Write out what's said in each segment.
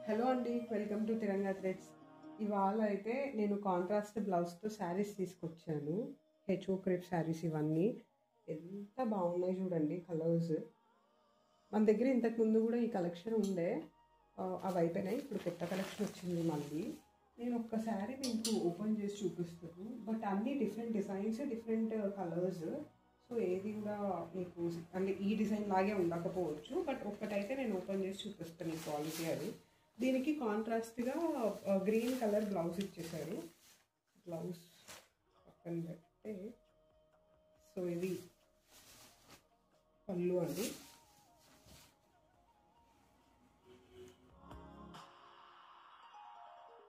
Hello అండి, welcome to Tiranga threads. ఇవాళ అయితే నేను కాంట్రాస్ట్ బ్లౌజ్తో శారీస్ తీసుకొచ్చాను. హెచ్ఓ క్రేప్ శారీస్ ఇవన్నీ ఎంత బాగున్నాయి చూడండి. కలర్స్ మన దగ్గర ఇంతకుముందు కూడా ఈ కలెక్షన్ ఉండే, అవి అయిపోయినాయి. ఇప్పుడు కొత్త కలెక్షన్ వచ్చింది మళ్ళీ. నేను ఒక్క శారీ మీకు ఓపెన్ చేసి చూపిస్తాను. బట్ అన్నీ different designs, different colours. So ఏది కూడా మీకు అంటే ఈ డిజైన్ లాగే ఉండకపోవచ్చు. బట్ ఒక్కటైతే నేను ఓపెన్ చేసి చూపిస్తాను. ఈ క్వాలిటీ అది. దీనికి కాంట్రాస్ట్గా గ్రీన్ కలర్ బ్లౌజ్ ఇచ్చేసారు. బ్లౌజ్ పక్కన పెడితే సో ఇది పళ్ళు అండి.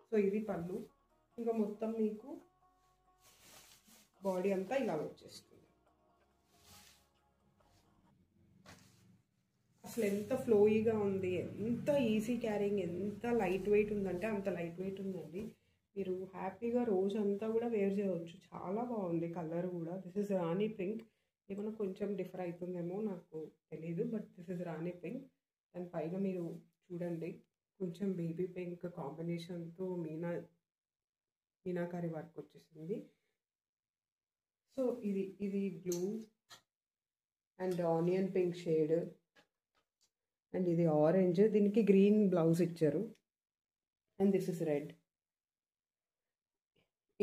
సో ఇది పళ్ళు. ఇంకా మొత్తం మీకు బాడీ అంతా ఇలా వచ్చేస్తుంది. అసలు ఎంత ఫ్లోయీగా ఉంది, ఎంత ఈజీ క్యారింగ్, ఎంత లైట్ వెయిట్ ఉందంటే అంత లైట్ వెయిట్ ఉందండి. మీరు హ్యాపీగా రోజంతా కూడా వేర్ చేయవచ్చు. చాలా బాగుంది కలర్ కూడా. This is Rani pink. ఏమైనా కొంచెం డిఫర్ అవుతుందేమో నాకు తెలీదు, but this is Rani pink. దాని పైన మీరు చూడండి, కొంచెం బేబీ పింక్ కాంబినేషన్తో మీనాకారి వర్క్ వచ్చేసింది. సో ఇది blue and onion pink shade, and ఇది ఆరెంజ్. దీనికి గ్రీన్ బ్లౌజ్ ఇచ్చారు. And this is red.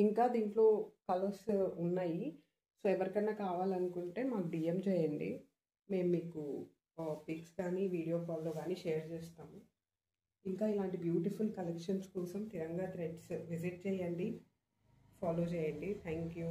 ఇంకా దీంట్లో కలర్స్ ఉన్నాయి. సో ఎవరికైనా కావాలనుకుంటే మాకు డిఎం చేయండి. మేము మీకు పిక్స్ కానీ వీడియో కాల్లో కానీ షేర్ చేస్తాము. ఇంకా ఇలాంటి బ్యూటిఫుల్ కలెక్షన్స్ కోసం తిరంగా థ్రెడ్స్ విజిట్ చేయండి, ఫాలో చేయండి. Thank you.